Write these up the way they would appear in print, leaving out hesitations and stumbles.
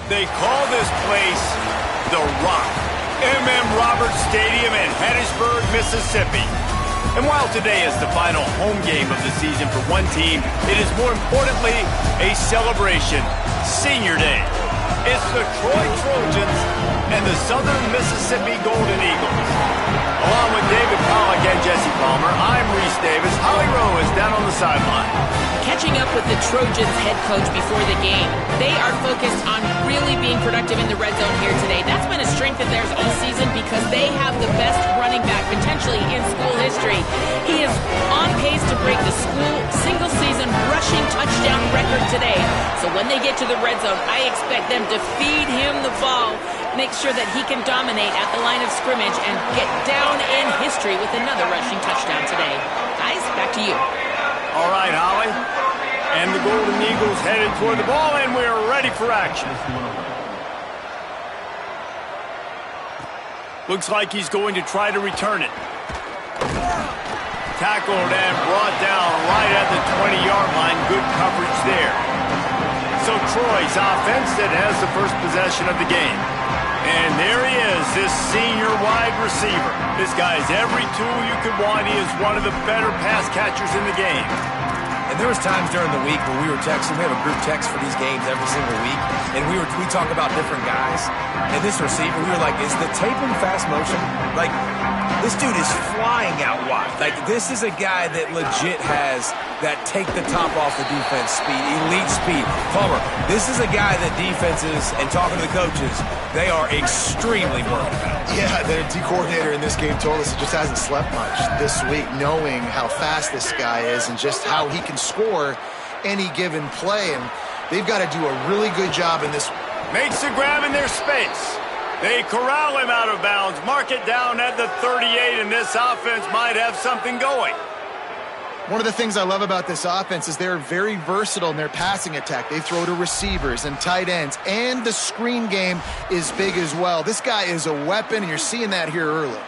They call this place The Rock, M.M. Roberts Stadium in Hattiesburg, Mississippi. And while today is the final home game of the season for one team, it is more importantly a celebration, Senior Day. It's the Troy Trojans and the Southern Mississippi Golden Eagles. Along with David Pollack and Jesse Palmer, I'm Reese Davis. Holly Rowe is down on the sideline. Catching up with the Trojans head coach before the game, they are focused on really being productive in the red zone here today. That's been a strength of theirs all season because they have the best running back potentially in school history. He is on pace to break the school single-season rushing touchdown record today. So when they get to the red zone, I expect them to feed him the ball, make sure that he can dominate at the line of scrimmage and get down in history with another rushing touchdown today. Guys, back to you. All right, Holly. And the Golden Eagles headed toward the ball, and we're ready for action. Looks like he's going to try to return it. Tackled and brought down right at the 20-yard line. Good coverage there. So Troy's offense that has the first possession of the game. And there he is, this senior wide receiver. This guy has every tool you could want. He is one of the better pass catchers in the game. And there was times during the week when we were texting. We have a group text for these games every single week. And we talk about different guys. And this receiver, we were like, is the tape in fast motion? Like, this dude is flying out wide. Like, this is a guy that legit has that take the top off the defense speed, elite speed. Palmer, this is a guy that defenses, and talking to the coaches, they are extremely worried about. Yeah, the D coordinator in this game told us he just hasn't slept much this week, knowing how fast this guy is and just how he can score any given play. And they've got to do a really good job in this. Makes the grab in their space. They corral him out of bounds, mark it down at the 38, and this offense might have something going. One of the things I love about this offense is they're very versatile in their passing attack. They throw to receivers and tight ends, and the screen game is big as well. This guy is a weapon, and you're seeing that here early.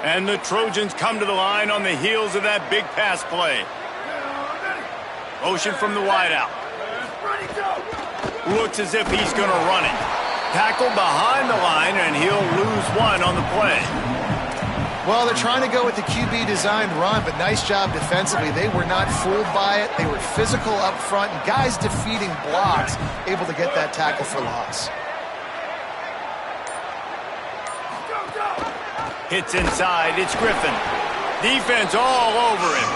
And the Trojans come to the line on the heels of that big pass play. Motion from the wideout. Looks as if he's going to run it. Tackled behind the line, and he'll lose one on the play. Well, they're trying to go with the QB designed run, but nice job defensively. They were not fooled by it. They were physical up front, and guys defeating blocks, able to get that tackle for loss. Hits inside. It's Griffin. Defense all over him.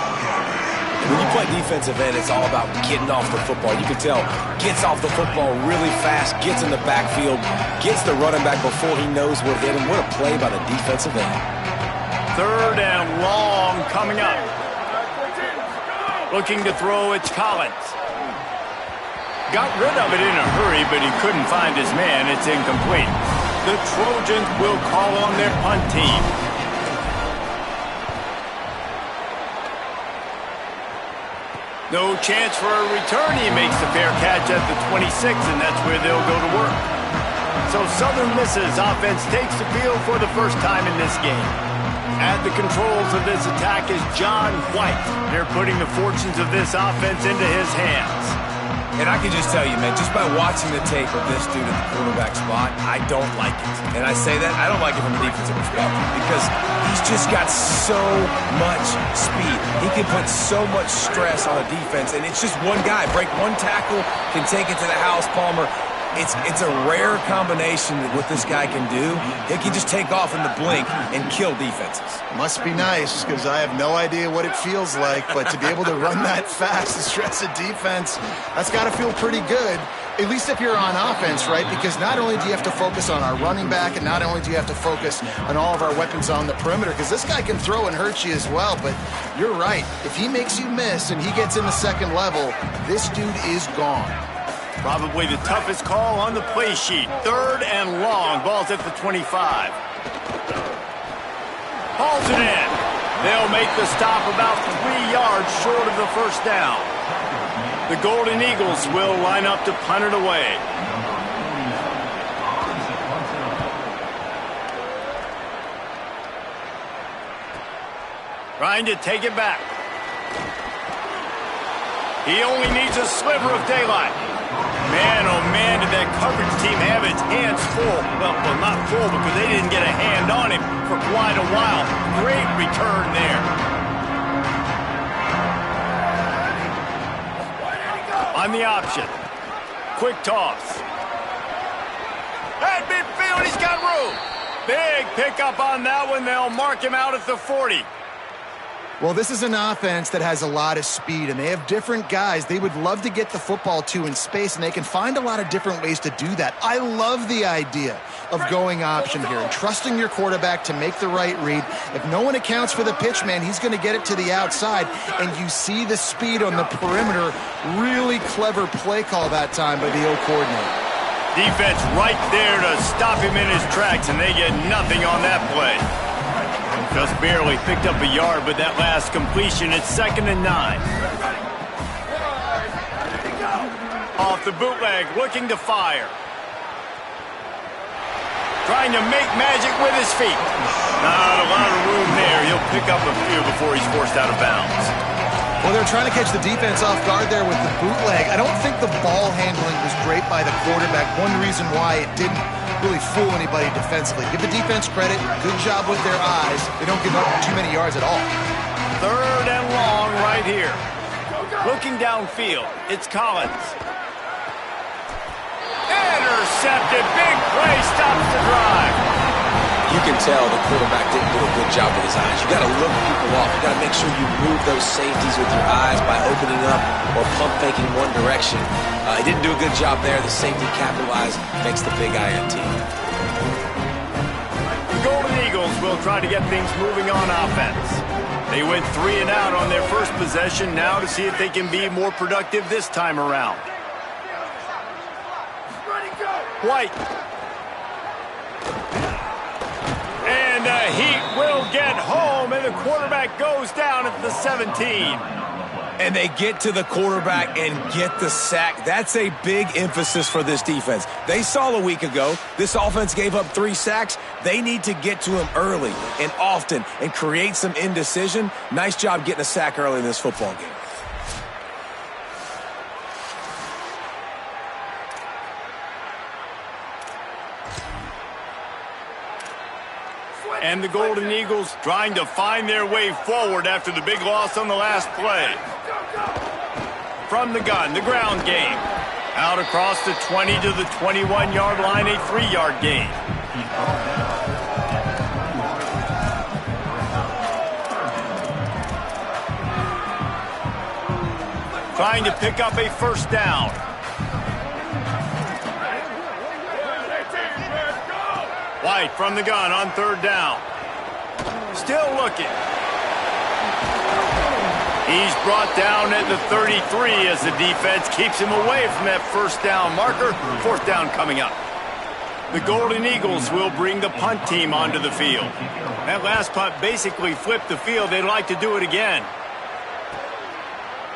When you play defensive end, it's all about getting off the football. You can tell, gets off the football really fast, gets in the backfield, gets the running back before he knows what hit him. What a play by the defensive end. Third and long coming up. Looking to throw, it's Collins. Got rid of it in a hurry, but he couldn't find his man. It's incomplete. The Trojans will call on their punt team. No chance for a return. He makes the fair catch at the 26, and that's where they'll go to work. So Southern Miss's offense takes the field for the first time in this game. At the controls of this attack is John White. They're putting the fortunes of this offense into his hands. And I can just tell you, man, just by watching the tape of this dude at the quarterback spot, I don't like it. And I say that, I don't like it from a defensive perspective because he's just got so much speed. He can put so much stress on a defense, and it's just one guy. Break one tackle, can take it to the house, Palmer. It's a rare combination that what this guy can do. He can just take off in the blink and kill defenses. Must be nice, because I have no idea what it feels like, but to be able to run that fast and stress a defense, that's got to feel pretty good, at least if you're on offense, right? Because not only do you have to focus on our running back, and not only do you have to focus on all of our weapons on the perimeter, because this guy can throw and hurt you as well, but you're right. If he makes you miss and he gets in the second level, this dude is gone. Probably the toughest call on the play sheet. Third and long. Ball's at the 25. Hauls it in. They'll make the stop about 3 yards short of the first down. The Golden Eagles will line up to punt it away. Trying to take it back. He only needs a sliver of daylight. Man, oh man, did that coverage team have its hands full. Well, not full because they didn't get a hand on him for quite a while. Great return there. On the option. Quick toss. At midfield, he's got room. Big pickup on that one. They'll mark him out at the 40. Well, this is an offense that has a lot of speed, and they have different guys they would love to get the football to in space, and they can find a lot of different ways to do that. I love the idea of going option here and trusting your quarterback to make the right read. If no one accounts for the pitch, man, he's going to get it to the outside, and you see the speed on the perimeter. Really clever play call that time by the O coordinator. Defense right there to stop him in his tracks, and they get nothing on that play. Just barely picked up a yard, but that last completion, it's 2nd and 9. Off the bootleg, looking to fire. Trying to make magic with his feet. Not a lot of room there. He'll pick up a few before he's forced out of bounds. Well, they're trying to catch the defense off guard there with the bootleg. I don't think the ball handling was great by the quarterback. One reason why it didn't really fool anybody defensively. Give the defense credit. Good job with their eyes. They don't give up too many yards at all. 3rd and long right here. Looking downfield, it's Collins. Intercepted. Big play stops the drive. You can tell the quarterback didn't do a good job with his eyes. You got to look people off. You got to make sure you move those safeties with your eyes by opening up or pump faking one direction. He didn't do a good job there. The safety capitalized, makes the big INT. The Golden Eagles will try to get things moving on offense. They went 3 and out on their first possession, now to see if they can be more productive this time around. White. And the Heat will get home, and the quarterback goes down at the 17. And they get to the quarterback and get the sack. That's a big emphasis for this defense. They saw a week ago, this offense gave up 3 sacks. They need to get to him early and often and create some indecision. Nice job getting a sack early in this football game. And the Golden Eagles trying to find their way forward after the big loss on the last play. From the gun, the ground game. Out across the 20 to the 21-yard line, a 3-yard gain. Trying to pick up a first down. White from the gun on 3rd down. Still looking. He's brought down at the 33 as the defense keeps him away from that first down marker. 4th down coming up. The Golden Eagles will bring the punt team onto the field. That last punt basically flipped the field. They'd like to do it again.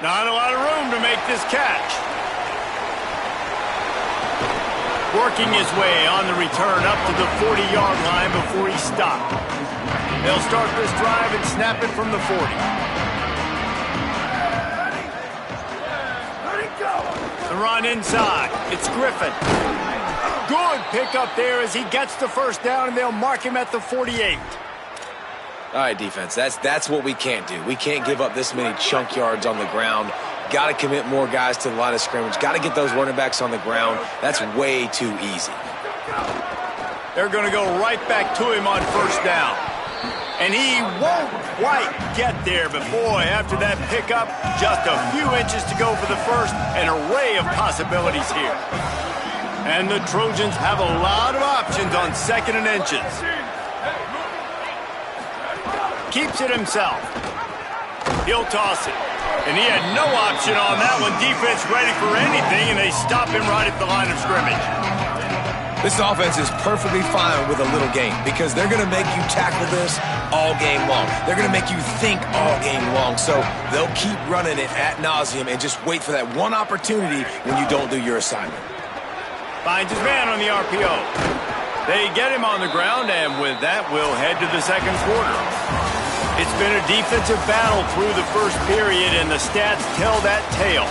Not a lot of room to make this catch. Working his way on the return up to the 40-yard line before he stopped. They'll start this drive and snap it from the 40. The run inside. It's Griffin. Good pickup there as he gets the first down, and they'll mark him at the 48. All right, defense, that's what we can't do. We can't give up this many chunk yards on the ground. Got to commit more guys to the line of scrimmage. Got to get those running backs on the ground. That's way too easy. They're going to go right back to him on first down. And he won't quite get there. But boy, after that pickup, just a few inches to go for the first. An array of possibilities here. And the Trojans have a lot of options on 2nd and inches. Keeps it himself. He'll toss it. And he had no option on that one. Defense ready for anything, and they stop him right at the line of scrimmage. This offense is perfectly fine with a little game because they're going to make you tackle this all game long. They're going to make you think all game long. So they'll keep running it ad nauseum and just wait for that one opportunity when you don't do your assignment. Finds his man on the RPO. They get him on the ground, and with that, we'll head to the 2nd quarter. It's been a defensive battle through the first period, and the stats tell that tale.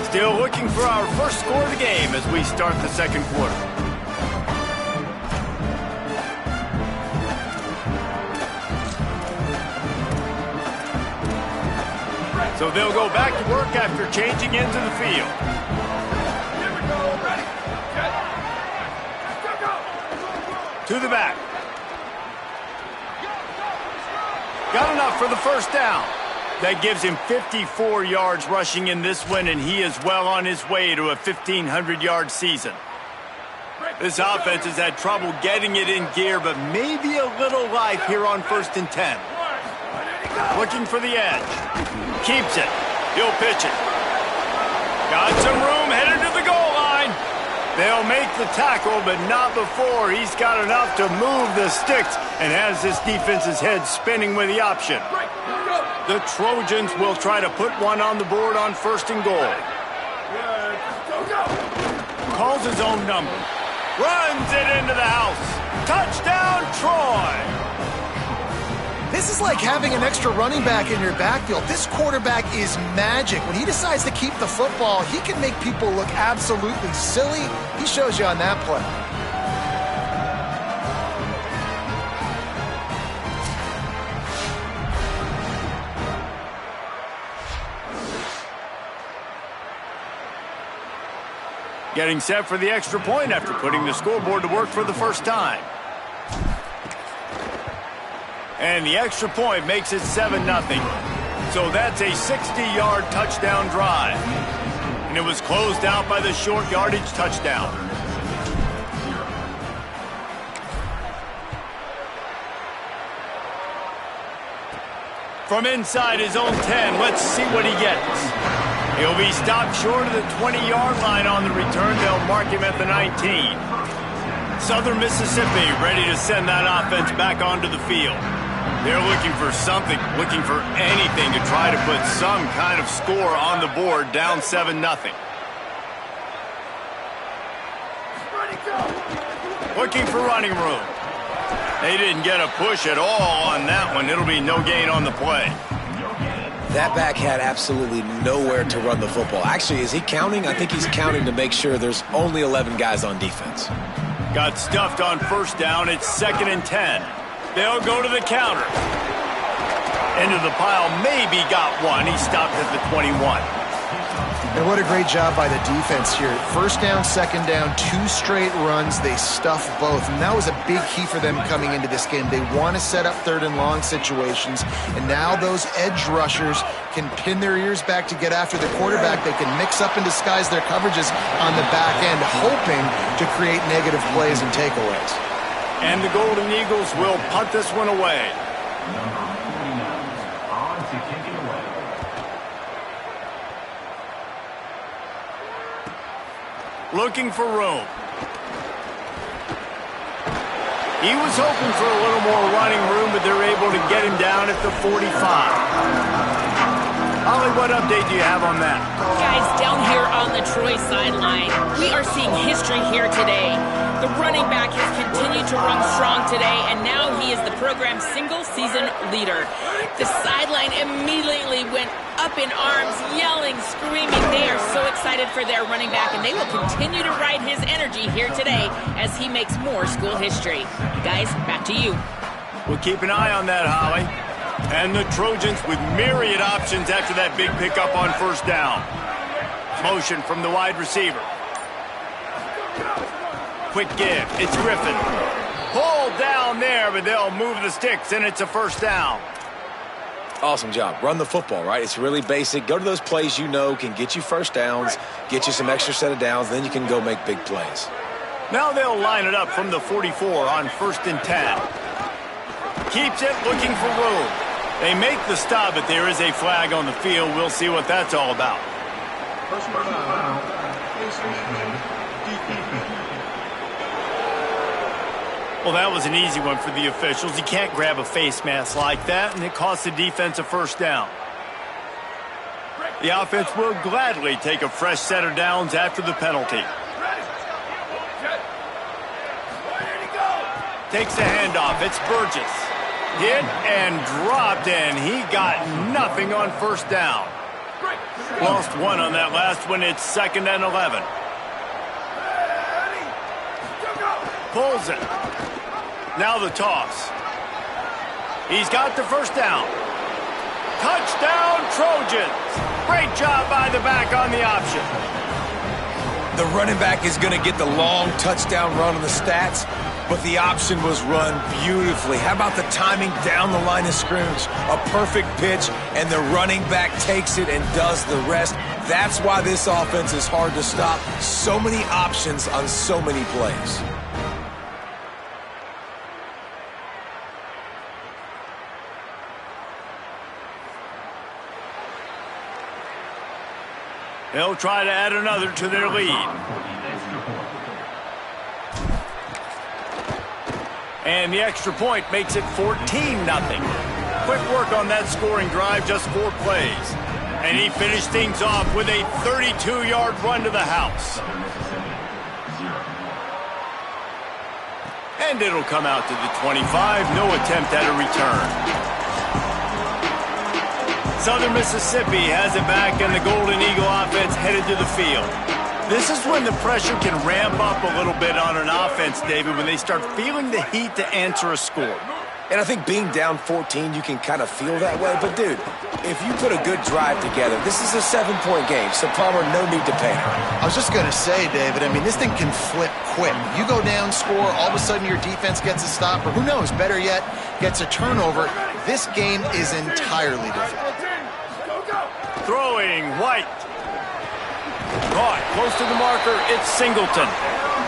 Still looking for our first score of the game as we start the second quarter. So they'll go back to work after changing into the field. Here we go. Ready. Set. To the back. Got enough for the first down. That gives him 54 yards rushing in this win, and he is well on his way to a 1,500-yard season. This offense has had trouble getting it in gear, but maybe a little life here on 1st and 10. Looking for the edge. Keeps it. He'll pitch it. Got some room, headed to the goal line. They'll make the tackle, but not before he's got enough to move the sticks and has this defense's head spinning with the option. The Trojans will try to put one on the board on 1st and goal. Calls his own number. Runs it into the house. Touchdown, Troy! This is like having an extra running back in your backfield. This quarterback is magic. When he decides to keep the football, he can make people look absolutely silly. He shows you on that play. Getting set for the extra point after putting the scoreboard to work for the first time. And the extra point makes it 7-0. So that's a 60-yard touchdown drive. And it was closed out by the short yardage touchdown. From inside his own 10, let's see what he gets. He'll be stopped short of the 20-yard line on the return. They'll mark him at the 19. Southern Mississippi ready to send that offense back onto the field. They're looking for something, looking for anything to try to put some kind of score on the board, down 7-0. Looking for running room. They didn't get a push at all on that one. It'll be no gain on the play. That back had absolutely nowhere to run the football. Actually, is he counting? I think he's counting to make sure there's only 11 guys on defense. Got stuffed on 1st down. It's 2nd and 10. They'll go to the counter. Into the pile, maybe got one. He stopped at the 21. And what a great job by the defense here. 1st down, 2nd down, 2 straight runs. They stuff both. And that was a big key for them coming into this game. They want to set up 3rd and long situations. And now those edge rushers can pin their ears back to get after the quarterback. They can mix up and disguise their coverages on the back end, hoping to create negative plays and takeaways. And the Golden Eagles will punt this one away. Looking for room. He was hoping for a little more running room, but they're able to get him down at the 45. Holly, what update do you have on that? Guys, down here on the Troy sideline, we are seeing history here today. The running back has continued to run strong today, and now he is the program's single-season leader. The sideline immediately went up in arms, yelling, screaming. They are so excited for their running back, and they will continue to ride his energy here today as he makes more school history. Guys, back to you. We'll keep an eye on that, Holly. And the Trojans with myriad options after that big pickup on 1st down. Motion from the wide receiver. Quick give. It's Griffin. Pulled down there, but they'll move the sticks, and it's a 1st down. Awesome job. Run the football, right? It's really basic. Go to those plays you know can get you 1st downs, get you some extra set of downs, then you can go make big plays. Now they'll line it up from the 44 on 1st and 10. Keeps it, looking for room. They make the stop, but there is a flag on the field. We'll see what that's all about. Well, that was an easy one for the officials. You can't grab a face mask like that, and it cost the defense a first down. The offense will gladly take a fresh set of downs after the penalty. Takes the handoff. It's Burgess. Hit and dropped, and he got nothing on first down. Lost one on that last one. It's 2nd and 11. Pulls it. Now the toss. He's got the first down. Touchdown, Trojans. Great job by the back on the option. The running back is going to get the long touchdown run on the stats, but the option was run beautifully. How about the timing down the line of scrimmage? A perfect pitch, and the running back takes it and does the rest. That's why this offense is hard to stop. So many options on so many plays. They'll try to add another to their lead. And the extra point makes it 14-0. Quick work on that scoring drive, just 4 plays. And he finished things off with a 32-yard run to the house. And it'll come out to the 25. No attempt at a return. Southern Mississippi has it back, and the Golden Eagle offense headed to the field. This is when the pressure can ramp up a little bit on an offense, David, when they start feeling the heat to answer a score. And I think being down 14, you can kind of feel that way. But, dude, if you put a good drive together, this is a 7-point game, so Palmer, no need to panic. I was just going to say, David, I mean, this thing can flip quick. You go down, score, all of a sudden your defense gets a stop, or who knows, better yet, gets a turnover. This game is entirely different. Throwing, White. Caught, close to the marker, it's Singleton.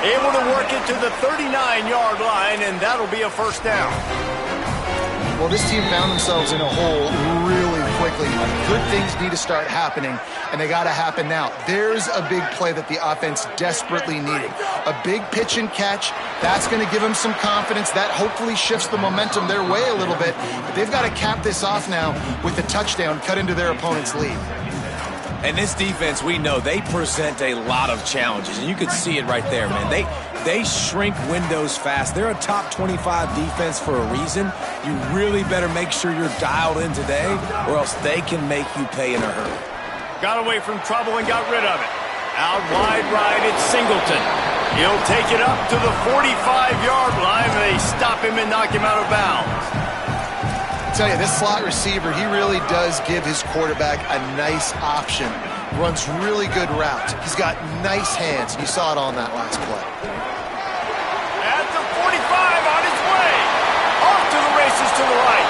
Able to work it to the 39-yard line, and that'll be a first down. Well, this team found themselves in a hole really quickly. Good things need to start happening, and they got to happen now. There's a big play that the offense desperately needed. A big pitch and catch. That's going to give them some confidence. That hopefully shifts the momentum their way a little bit. But they've got to cap this off now with the touchdown cut into their opponent's lead. And this defense, we know, they present a lot of challenges. And you could see it right there, man. They shrink windows fast. They're a top 25 defense for a reason. You really better make sure you're dialed in today, or else they can make you pay in a hurry. Got away from trouble and got rid of it. Out wide right, it's Singleton. He'll take it up to the 45-yard line, and they stop him and knock him out of bounds. I tell you, this slot receiver, he really does give his quarterback a nice option. Runs really good routes. He's got nice hands. You saw it on that last play. At the 45, on his way. Off to the races to the right.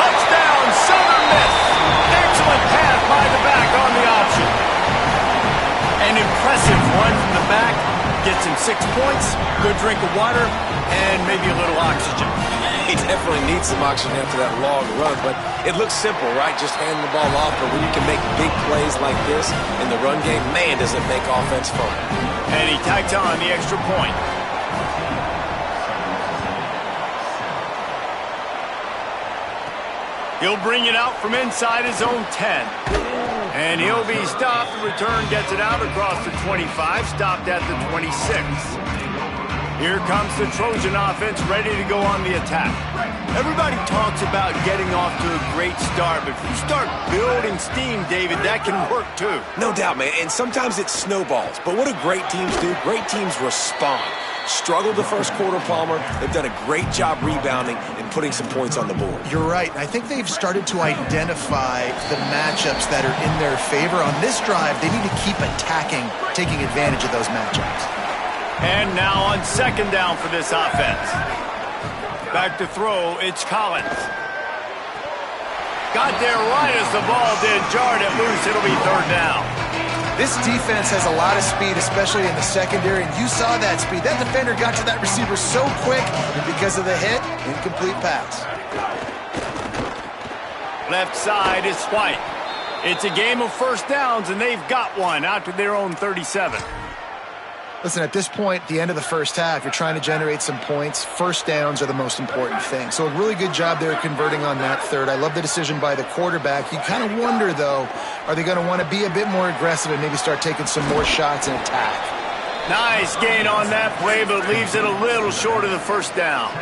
Touchdown, Southern Miss. Excellent pass by the back on the option. An impressive run from the back. Gets him 6 points, good drink of water, and maybe a little oxygen. He definitely needs some oxygen after that long run, but it looks simple, right? Just hand the ball off, but when you can make big plays like this in the run game, man, does it make offense fun. And he tacked on the extra point. He'll bring it out from inside his own 10. And he'll be stopped. The return gets it out across the 25, stopped at the 26. Here comes the Trojan offense ready to go on the attack. Everybody talks about getting off to a great start, but if you start building steam, David, that can work too. No doubt, man, and sometimes it snowballs. But what do great teams do? Great teams respond. Struggled the first quarter, Palmer. They've done a great job rebounding and putting some points on the board. You're right. I think they've started to identify the matchups that are in their favor. On this drive, they need to keep attacking, taking advantage of those matchups. And now on second down for this offense. Back to throw, it's Collins. Got there right as the ball did. Jarred it loose. It'll be third down. This defense has a lot of speed, especially in the secondary, and you saw that speed. That defender got to that receiver so quick, and because of the hit, incomplete pass. Left side is White. It's a game of first downs, and they've got one out to their own 37. Listen, at this point, the end of the first half, you're trying to generate some points. First downs are the most important thing. So a really good job there converting on that third. I love the decision by the quarterback. You kind of wonder, though, are they going to want to be a bit more aggressive and maybe start taking some more shots and attack? Nice gain on that play, but leaves it a little short of the first down.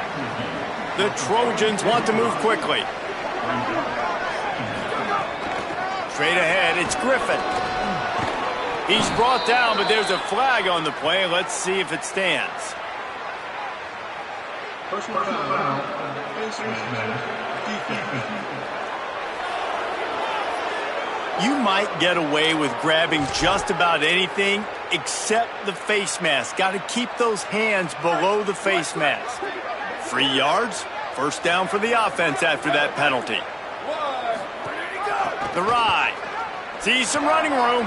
The Trojans want to move quickly. Straight ahead, it's Griffin. He's brought down, but there's a flag on the play. Let's see if it stands. Personal foul. You might get away with grabbing just about anything except the face mask. Got to keep those hands below the face mask. 3 yards, first down for the offense after that penalty. The ride. Sees some running room.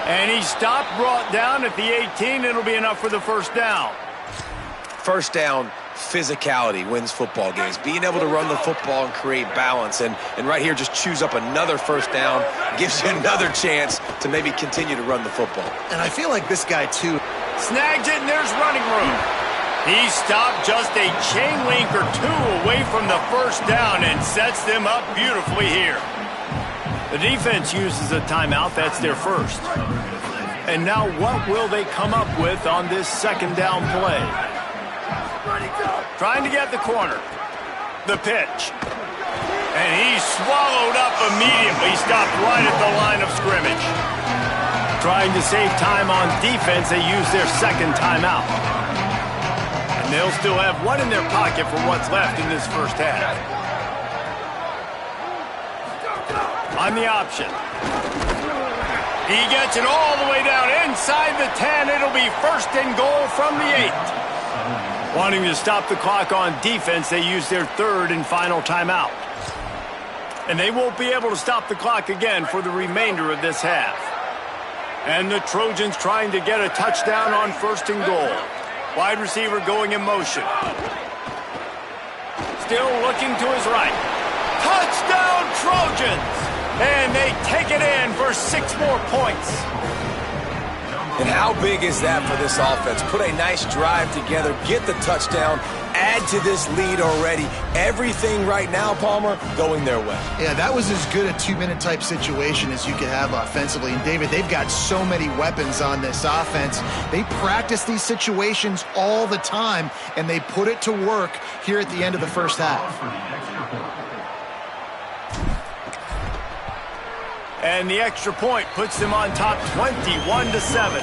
And he stopped, brought down at the 18. It'll be enough for the first down. First down, physicality wins football games. Being able to run the football and create balance. And right here, just choose up another first down. Gives you another chance to maybe continue to run the football. And I feel like this guy, too. Snags it, and there's running room. He stopped just a chain link or two away from the first down and sets them up beautifully here. The defense uses a timeout. That's their first. And now what will they come up with on this second down play? Trying to get the corner. The pitch. And he's swallowed up immediately. Stopped right at the line of scrimmage. Trying to save time on defense, they use their second timeout. And they'll still have one in their pocket for what's left in this first half. On the option. He gets it all the way down inside the 10. It'll be first and goal from the 8. Wanting to stop the clock on defense, they use their third and final timeout. And they won't be able to stop the clock again for the remainder of this half. And the Trojans trying to get a touchdown on first and goal. Wide receiver going in motion. Still looking to his right. Touchdown Trojans! And they take it in for 6 more points. And how big is that for this offense? Put a nice drive together, get the touchdown, add to this lead already. Everything right now, Palmer, going their way. Yeah, that was as good a 2-minute type situation as you could have offensively. And, David, they've got so many weapons on this offense. They practice these situations all the time, and they put it to work here at the end of the first half. And the extra point puts them on top 21-7.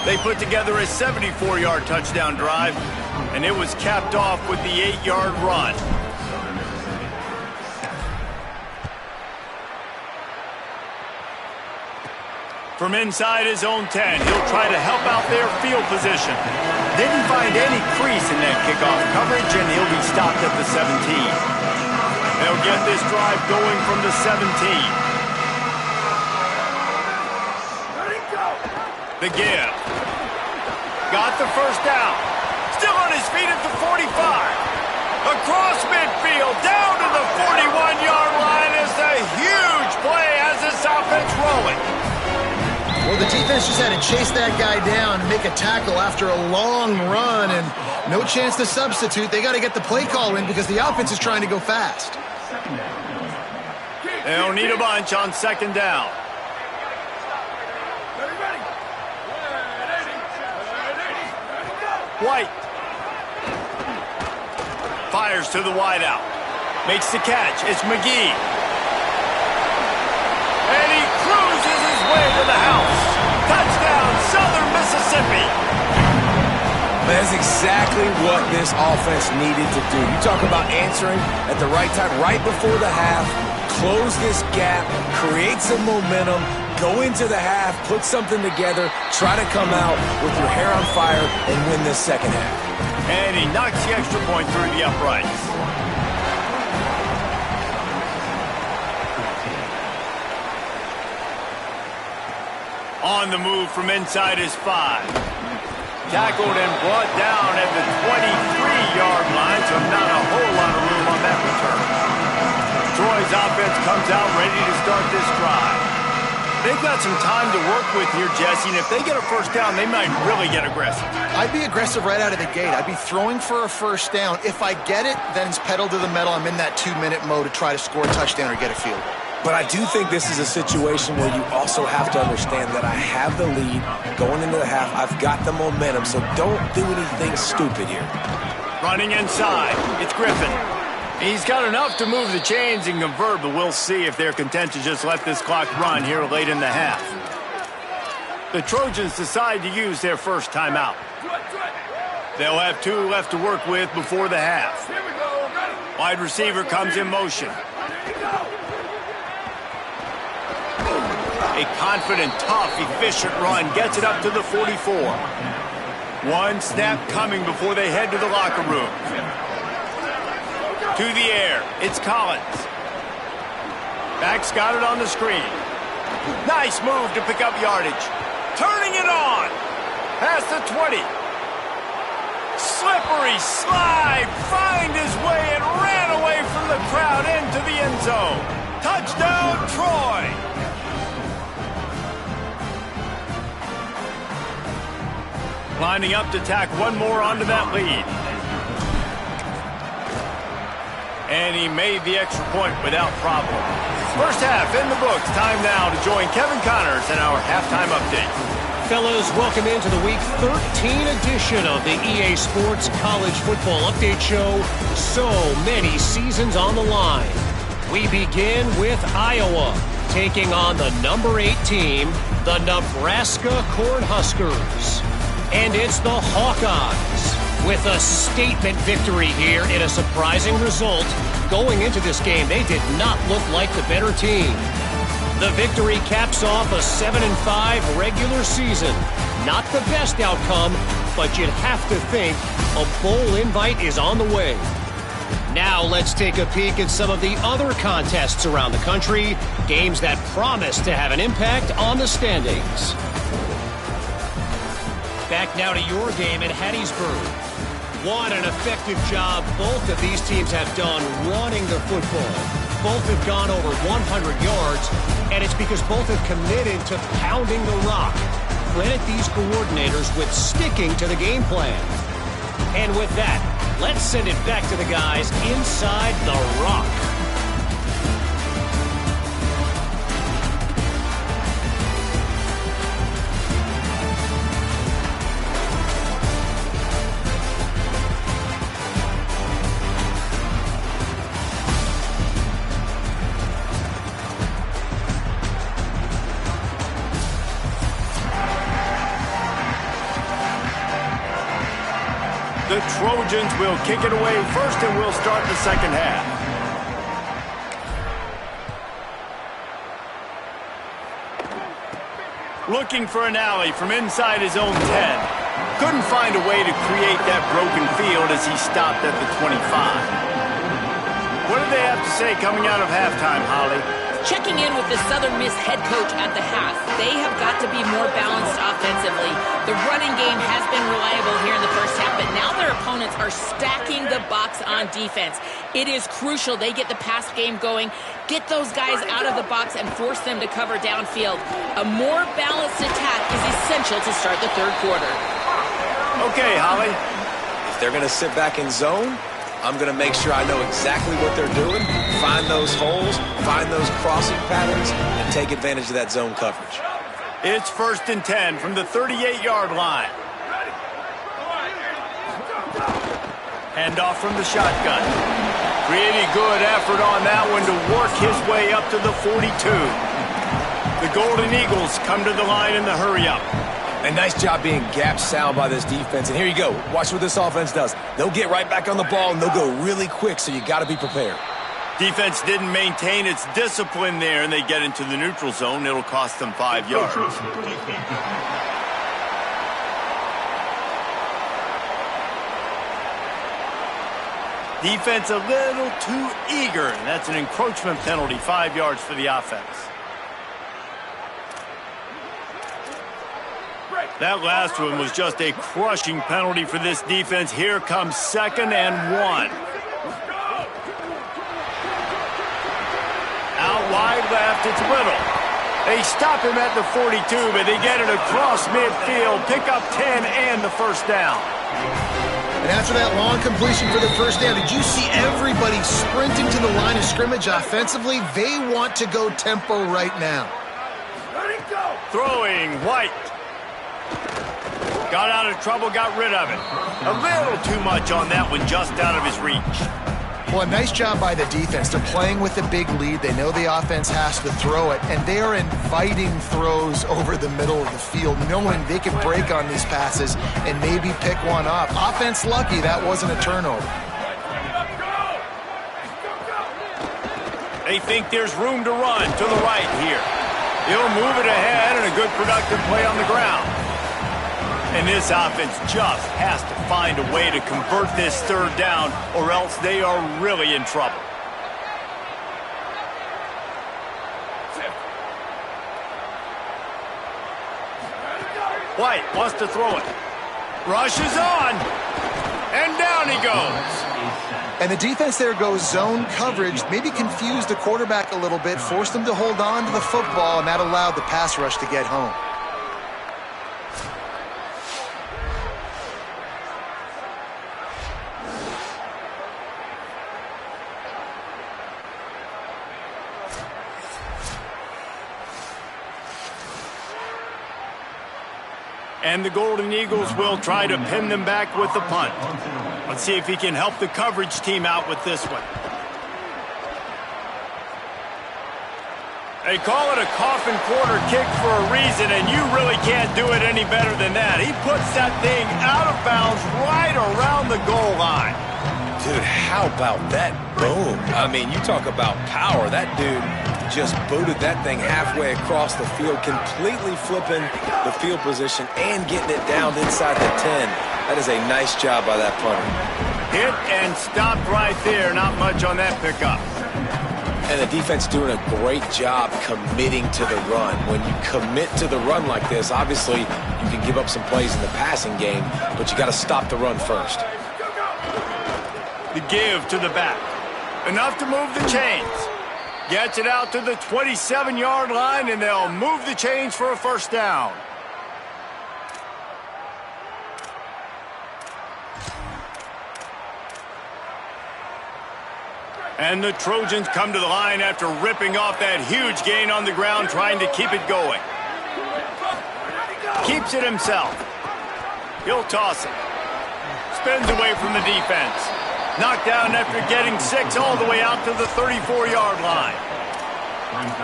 They put together a 74-yard touchdown drive, and it was capped off with the 8-yard run. From inside his own 10, he'll try to help out their field position. Didn't find any crease in that kickoff coverage, and he'll be stopped at the 17. They'll get this drive going from the 17. The give. Got the first down. Still on his feet at the 45. Across midfield, down to the 41-yard line is a huge play as this offense rolling. Well, the defense just had to chase that guy down and make a tackle after a long run, and no chance to substitute. They got to get the play call in because the offense is trying to go fast. They don't need a bunch on second down. White fires to the wideout. Makes the catch. It's McGee. And he cruises his way to the house. Touchdown, Southern Mississippi. That's exactly what this offense needed to do. You talk about answering at the right time, right before the half, close this gap, create some momentum, go into the half, put something together, try to come out with your hair on fire and win this second half. And he knocks the extra point through the uprights. On the move from inside his 5. Tackled and brought down at the 23-yard line, so not a whole lot of room on that return. Troy's offense comes out ready to start this drive. They've got some time to work with here, Jesse, and if they get a first down, they might really get aggressive. I'd be aggressive right out of the gate. I'd be throwing for a first down. If I get it, then it's pedal to the metal. I'm in that 2-minute mode to try to score a touchdown or get a field. But I do think this is a situation where you also have to understand that I have the lead going into the half. I've got the momentum, so don't do anything stupid here. Running inside, it's Griffin. He's got enough to move the chains and convert, but we'll see if they're content to just let this clock run here late in the half. The Trojans decide to use their first timeout. They'll have 2 left to work with before the half. Wide receiver comes in motion. A confident, tough, efficient run gets it up to the 44. One snap coming before they head to the locker room. To the air, it's Collins. Back's got it on the screen. Nice move to pick up yardage. Turning it on. Past the 20. Slippery slide. Find his way and ran away from the crowd into the end zone. Touchdown, Troy. Lining up to tack one more onto that lead. And he made the extra point without problem. First half in the books. Time now to join Kevin Connors in our halftime update. Fellas, welcome into the Week 13 edition of the EA Sports College Football Update Show. So many seasons on the line. We begin with Iowa, taking on the number 8 team, the Nebraska Cornhuskers. And it's the Hawkeyes with a statement victory here in a surprising result. Going into this game, they did not look like the better team. The victory caps off a 7-5 regular season. Not the best outcome, but you'd have to think a bowl invite is on the way. Now let's take a peek at some of the other contests around the country, games that promise to have an impact on the standings. Back now to your game in Hattiesburg. What an effective job both of these teams have done running the football. Both have gone over 100 yards, and it's because both have committed to pounding the rock. Credit these coordinators with sticking to the game plan. And with that, let's send it back to the guys inside the rock. The Trojans will kick it away first, and we'll start the second half. Looking for an alley from inside his own 10. Couldn't find a way to create that broken field as he stopped at the 25. What do they have to say coming out of halftime, Holly? Checking in with the Southern Miss head coach at the half, they have got to be more balanced offensively. The running game has been reliable here in the first half, but now their opponents are stacking the box on defense. It is crucial they get the pass game going, get those guys out of the box, and force them to cover downfield. A more balanced attack is essential to start the third quarter. Okay, Holly. If they're going to sit back in zone, I'm going to make sure I know exactly what they're doing, find those holes, find those crossing patterns, and take advantage of that zone coverage. It's 1st and 10 from the 38-yard line. Handoff from the shotgun. Pretty good effort on that one to work his way up to the 42. The Golden Eagles come to the line in the hurry-up. A nice job being gap sound by this defense. And here you go. Watch what this offense does. They'll get right back on the ball, and they'll go really quick, so you got to be prepared. Defense didn't maintain its discipline there, and they get into the neutral zone. It'll cost them 5 yards. Defense a little too eager, and that's an encroachment penalty, 5 yards for the offense. That last one was just a crushing penalty for this defense. Here comes 2nd and 1. Out wide left, it's Little. They stop him at the 42, but they get it across midfield, pick up 10 and the first down. And after that long completion for the first down, did you see everybody sprinting to the line of scrimmage offensively? They want to go tempo right now. Throwing, White. Got out of trouble, got rid of it. A little too much on that one, just out of his reach. Well, a nice job by the defense. They're playing with a big lead. They know the offense has to throw it, and they are inviting throws over the middle of the field, knowing they can break on these passes and maybe pick one off. Offense lucky that wasn't a turnover. They think there's room to run to the right here. He'll move it ahead, and a good productive play on the ground. And this offense just has to find a way to convert this third down, or else they are really in trouble. White wants to throw it. Rushes on. And down he goes. And the defense there goes zone coverage, maybe confused the quarterback a little bit, forced him to hold on to the football, and that allowed the pass rush to get home. And the Golden Eagles will try to pin them back with the punt. Let's see if he can help the coverage team out with this one. They call it a coffin quarter kick for a reason, and you really can't do it any better than that. He puts that thing out of bounds right around the goal line. Dude, how about that boom? I mean, you talk about power. That dude just booted that thing halfway across the field, completely flipping the field position and getting it down inside the 10. That is a nice job by that punter. Hit and stopped right there. Not much on that pickup. And the defense doing a great job committing to the run. When you commit to the run like this, obviously you can give up some plays in the passing game, but you got to stop the run first. The give to the back. Enough to move the chains. Gets it out to the 27-yard line, and they'll move the chains for a first down. And the Trojans come to the line after ripping off that huge gain on the ground, trying to keep it going. Keeps it himself. He'll toss it. Spins away from the defense. Knocked down after getting 6 all the way out to the 34-yard line.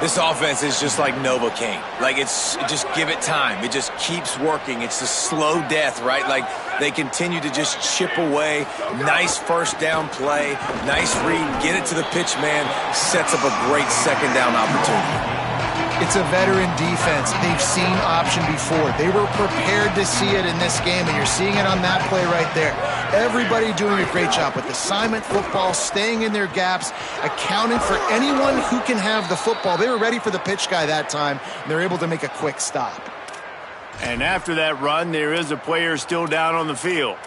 This offense is just like Novocaine. Like, just give it time. It just keeps working. It's a slow death, right? Like, they continue to just chip away. Nice first down play. Nice read. Get it to the pitch man. Sets up a great second down opportunity. It's a veteran defense. They've seen option before. They were prepared to see it in this game, and you're seeing it on that play right there. Everybody doing a great job with assignment football, staying in their gaps, accounting for anyone who can have the football. They were ready for the pitch guy that time, and they're able to make a quick stop. And after that run, there is a player still down on the field.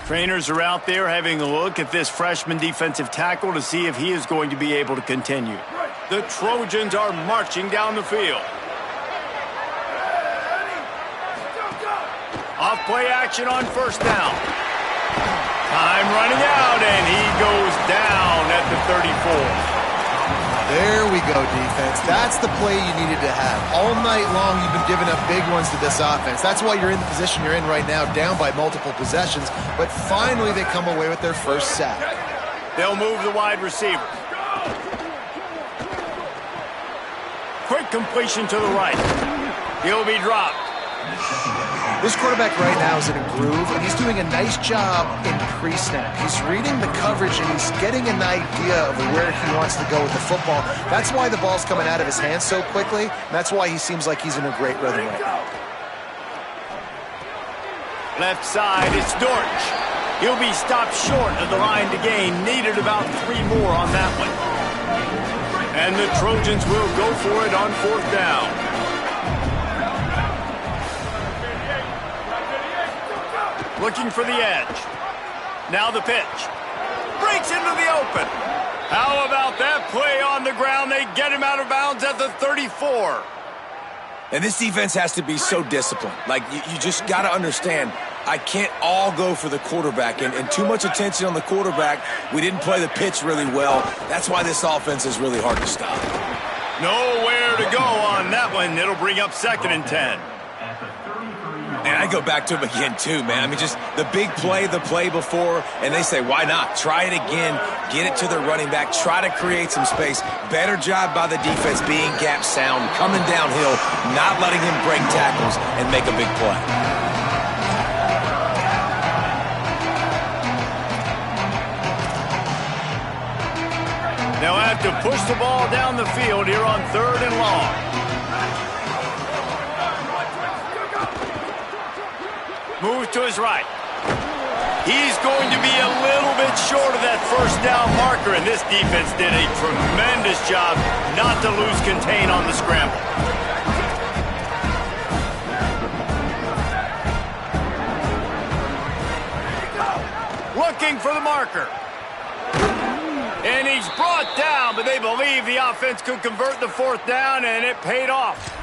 Trainers are out there having a look at this freshman defensive tackle to see if he is going to be able to continue. The Trojans are marching down the field. Off play action on first down. Time running out, and he goes down at the 34. There we go, defense. That's the play you needed to have. All night long, you've been giving up big ones to this offense. That's why you're in the position you're in right now, down by multiple possessions. But finally, they come away with their first sack. They'll move the wide receiver. Quick completion to the right. He'll be dropped. This quarterback right now is in a groove, and he's doing a nice job in pre-snap. He's reading the coverage, and he's getting an idea of where he wants to go with the football. That's why the ball's coming out of his hands so quickly, and that's why he seems like he's in a great rhythm right now. Left side, it's Dortch. He'll be stopped short of the line to gain. Needed about 3 more on that one. And the Trojans will go for it on fourth down. Looking for the edge. Now the pitch. Breaks into the open. How about that play on the ground? They get him out of bounds at the 34. And this defense has to be so disciplined. Like, you just got to understand, I can't all go for the quarterback. And too much attention on the quarterback. We didn't play the pitch really well. That's why this offense is really hard to stop. Nowhere to go on that one. It'll bring up 2nd and 10. And I go back to him again, too, man. I mean, just the big play, the play before, and they say, why not? Try it again, get it to their running back, try to create some space. Better job by the defense being gap sound, coming downhill, not letting him break tackles and make a big play. They'll have to push the ball down the field here on 3rd and long. Move to his right. He's going to be a little bit short of that 1st down marker, and this defense did a tremendous job not to lose contain on the scramble. Looking for the marker. And he's brought down, but they believe the offense could convert the 4th down, and it paid off.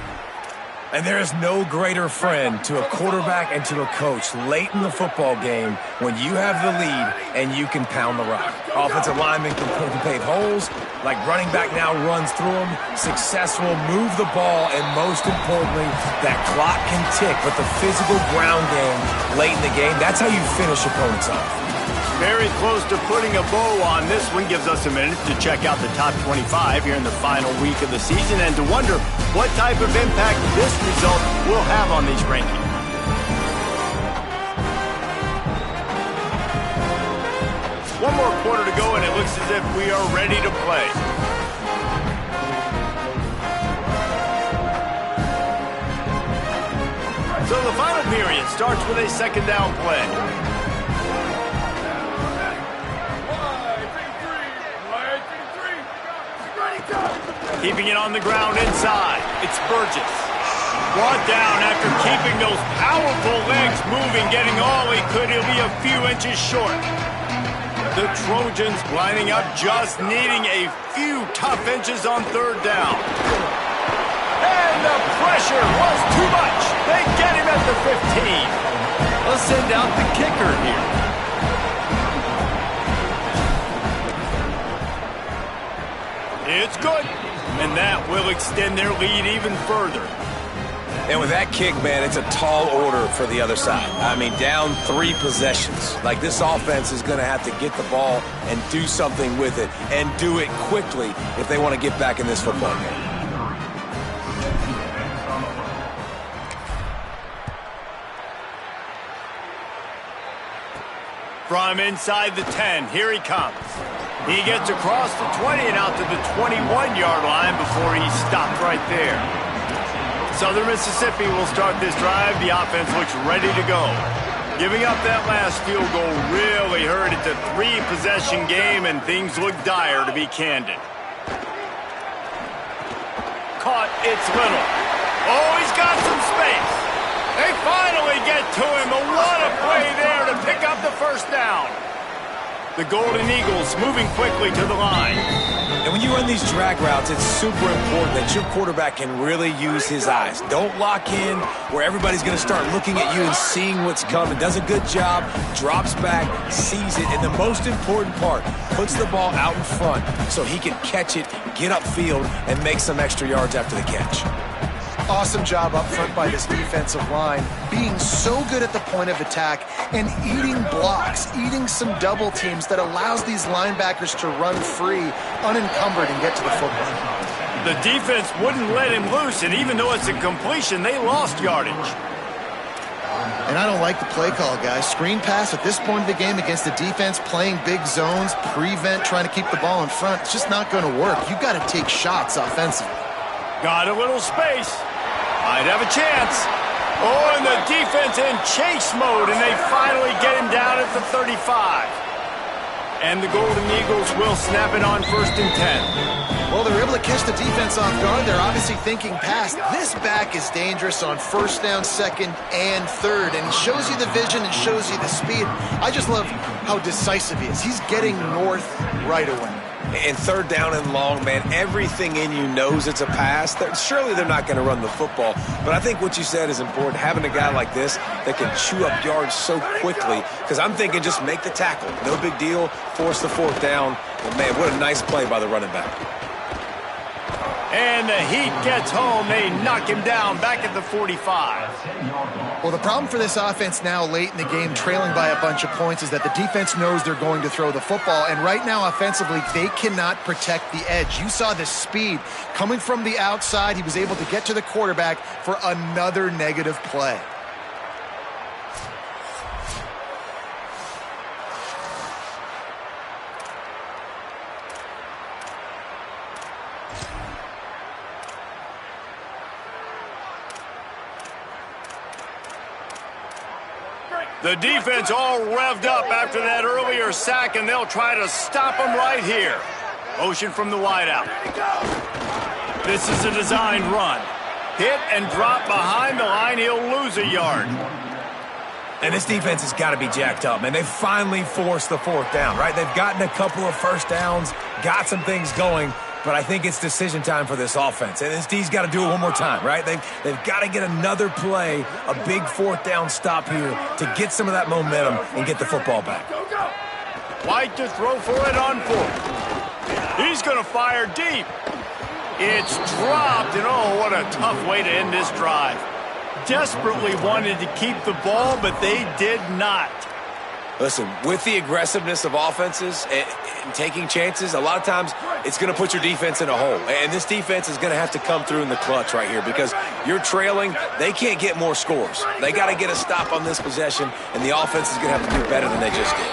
And there is no greater friend to a quarterback and to a coach late in the football game when you have the lead and you can pound the rock. Offensive linemen can pave holes, like running back now runs through them, successful, move the ball, and most importantly, that clock can tick. But the physical ground game late in the game, that's how you finish opponents off. Very close to putting a bow on this one. Gives us a minute to check out the top 25 here in the final week of the season and to wonder what type of impact this result will have on these rankings. One more quarter to go, and it looks as if we are ready to play. So the final period starts with a 2nd down play. Keeping it on the ground inside. It's Burgess. Brought down after keeping those powerful legs moving, getting all he could. He'll be a few inches short. The Trojans lining up, just needing a few tough inches on 3rd down. And the pressure was too much. They get him at the 15. Let's send out the kicker here. It's good. And that will extend their lead even further. And with that kick, man, it's a tall order for the other side. I mean, down 3 possessions. Like, this offense is going to have to get the ball and do something with it, and do it quickly if they want to get back in this football game. From inside the 10, here he comes. He gets across the 20 and out to the 21-yard line before he's stopped right there. Southern Mississippi will start this drive. The offense looks ready to go. Giving up that last field goal really hurt. It's a 3-possession game, and things look dire, to be candid. Caught, it's Little. Oh, he's got some space. They finally get to him, but what a play there to pick up the 1st down. The Golden Eagles moving quickly to the line. And when you run these drag routes, it's super important that your quarterback can really use his eyes. Don't lock in where everybody's going to start looking at you and seeing what's coming. Does a good job, drops back, sees it, and the most important part, puts the ball out in front so he can catch it, get upfield, and make some extra yards after the catch. Awesome job up front by this defensive line, being so good at the point of attack and eating blocks, eating some double teams that allows these linebackers to run free, unencumbered, and get to the football. The defense wouldn't let him loose, and even though it's a completion, they lost yardage. And I don't like the play call, guys. Screen pass at this point of the game against the defense playing big zones, prevent, trying to keep the ball in front. It's just not going to work. You've got to take shots offensively. Got a little space. Might have a chance. Oh, and the defense in chase mode, and they finally get him down at the 35. And the Golden Eagles will snap it on 1st and 10. Well, they're able to catch the defense off guard. They're obviously thinking pass. This back is dangerous on 1st down, 2nd, and 3rd, and he shows you the vision and shows you the speed. I just love how decisive he is. He's getting north right away. And third down and long, man, everything in you knows it's a pass. Surely they're not going to run the football. But I think what you said is important, having a guy like this that can chew up yards so quickly. Because I'm thinking just make the tackle. No big deal. Force the fourth down. And, man, what a nice play by the running back. And the Heat gets home. They knock him down back at the 45. Well, the problem for this offense now late in the game, trailing by a bunch of points, is that the defense knows they're going to throw the football. And right now, offensively, they cannot protect the edge. You saw the speed coming from the outside. He was able to get to the quarterback for another negative play. The defense all revved up after that earlier sack, and they'll try to stop him right here. Motion from the wideout. This is a designed run. Hit and drop behind the line. He'll lose a yard. And this defense has got to be jacked up, man. They finally forced the fourth down, right? They've gotten a couple of first downs, got some things going, but I think it's decision time for this offense. And this D's got to do it one more time, right? They've got to get another play, a big fourth down stop here to get some of that momentum and get the football back. White to throw for it on fourth. He's going to fire deep. It's dropped, and oh, what a tough way to end this drive. Desperately wanted to keep the ball, but they did not. Listen, with the aggressiveness of offenses and taking chances, a lot of times it's going to put your defense in a hole. And this defense is going to have to come through in the clutch right here because you're trailing. They can't get more scores. They got to get a stop on this possession, and the offense is going to have to do better than they just did.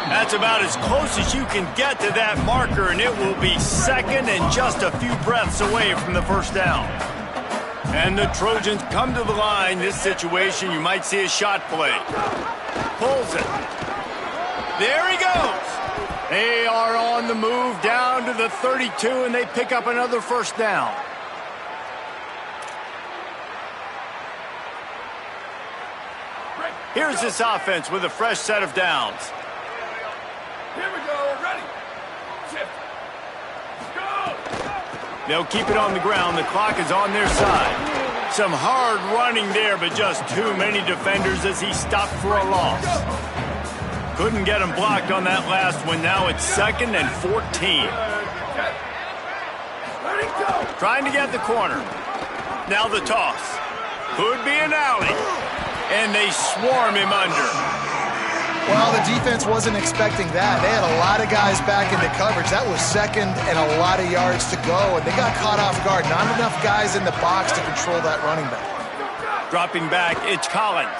That's about as close as you can get to that marker, and it will be second and just a few breaths away from the first down. And the Trojans come to the line. This situation, you might see a shot play. Pulls it. There he goes. They are on the move down to the 32, and they pick up another first down. Here's this offense with a fresh set of downs. Here we go. Ready. Shift. Go. They'll keep it on the ground. The clock is on their side. Some hard running there, but just too many defenders as he stopped for a loss. Couldn't get him blocked on that last one. Now it's 2nd and 14. Trying to get the corner. Now the toss. Could be an alley. And they swarm him under. Well, the defense wasn't expecting that. They had a lot of guys back into coverage. That was second and a lot of yards to go, and they got caught off guard. Not enough guys in the box to control that running back. Dropping back, it's Collins.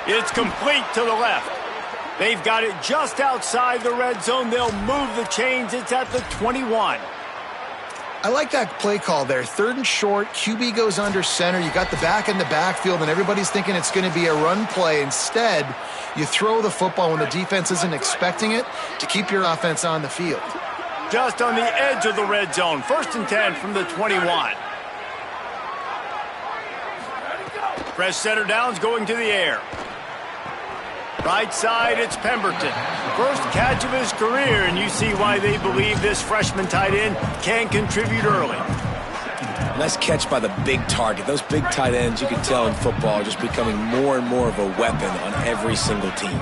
It's complete to the left. They've got it just outside the red zone. They'll move the chains. It's at the 21. I like that play call there. 3rd and short, QB goes under center. You got the back in the backfield, and everybody's thinking it's going to be a run play. Instead, you throw the football when the defense isn't expecting it to keep your offense on the field. Just on the edge of the red zone. 1st and 10 from the 21. Fresh center downs going to the air. Right side, it's Pemberton. First catch of his career, and you see why they believe this freshman tight end can contribute early. Nice catch by the big target. Those big tight ends, you can tell in football, are just becoming more and more of a weapon on every single team.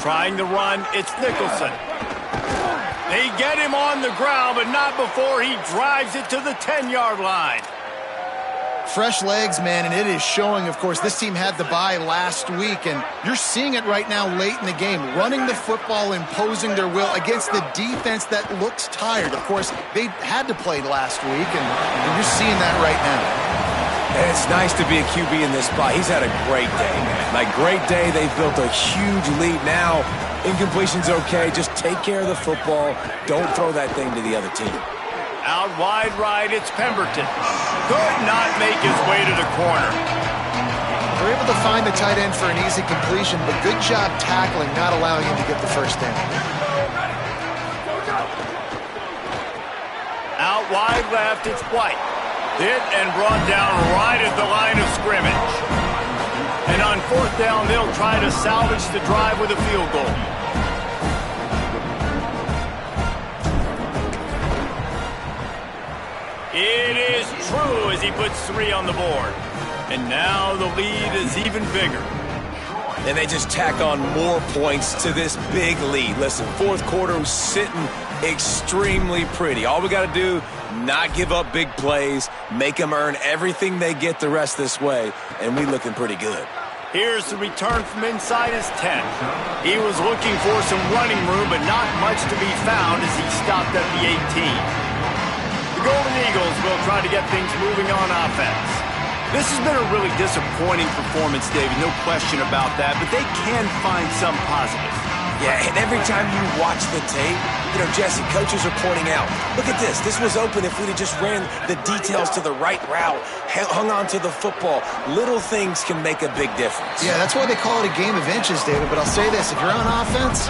Trying to run, it's Nicholson. They get him on the ground, but not before he drives it to the 10-yard line. Fresh legs, man, and it is showing. Of course, this team had the bye last week, and you're seeing it right now late in the game. Running the football, imposing their will against the defense that looks tired. Of course, they had to play last week, and you're seeing that right now. And it's nice to be a QB in this spot. He's had a great day, man. Like, great day. They've built a huge lead now. Incompletion's okay. Just take care of the football. Don't throw that thing to the other team. Out wide right, it's Pemberton. Could not make his way to the corner. They're able to find the tight end for an easy completion, but good job tackling, not allowing him to get the first down. Out wide left, it's White. Hit and brought down right at the line of scrimmage. And on 4th down, they'll try to salvage the drive with a field goal. It is true as he puts 3 on the board. And now the lead is even bigger. And they just tack on more points to this big lead. Listen, 4th quarter was sitting extremely pretty. All we got to do, not give up big plays, make them earn everything they get the rest this way, and we looking pretty good. Here's the return from inside his 10. He was looking for some running room, but not much to be found as he stopped at the 18. The Golden Eagles will try to get things moving on offense. This has been a really disappointing performance, David, no question about that, but they can find some positives. Yeah, and every time you watch the tape, you know, Jesse, coaches are pointing out, look at this. This was open if we'd have just ran the details to the right route, hung on to the football. Little things can make a big difference. Yeah, that's why they call it a game of inches, David. But I'll say this, if you're on offense,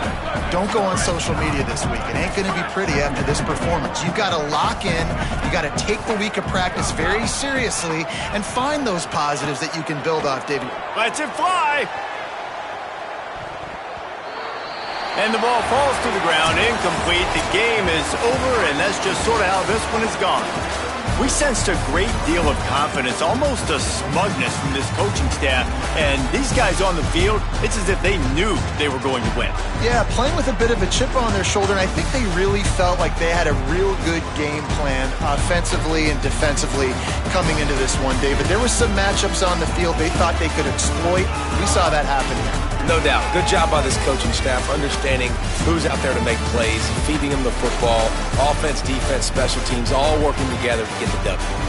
don't go on social media this week. It ain't going to be pretty after this performance. You've got to lock in. You got to take the week of practice very seriously and find those positives that you can build off, David. Let's it fly. And the ball falls to the ground, incomplete. The game is over, and that's just sort of how this one is gone. We sensed a great deal of confidence, almost a smugness from this coaching staff. And these guys on the field, it's as if they knew they were going to win. Yeah, playing with a bit of a chip on their shoulder, and I think they really felt like they had a real good game plan offensively and defensively coming into this one, David. There were some matchups on the field they thought they could exploit. We saw that happen here. No doubt. Good job by this coaching staff, understanding who's out there to make plays, feeding them the football, offense, defense, special teams, all working together to get the W.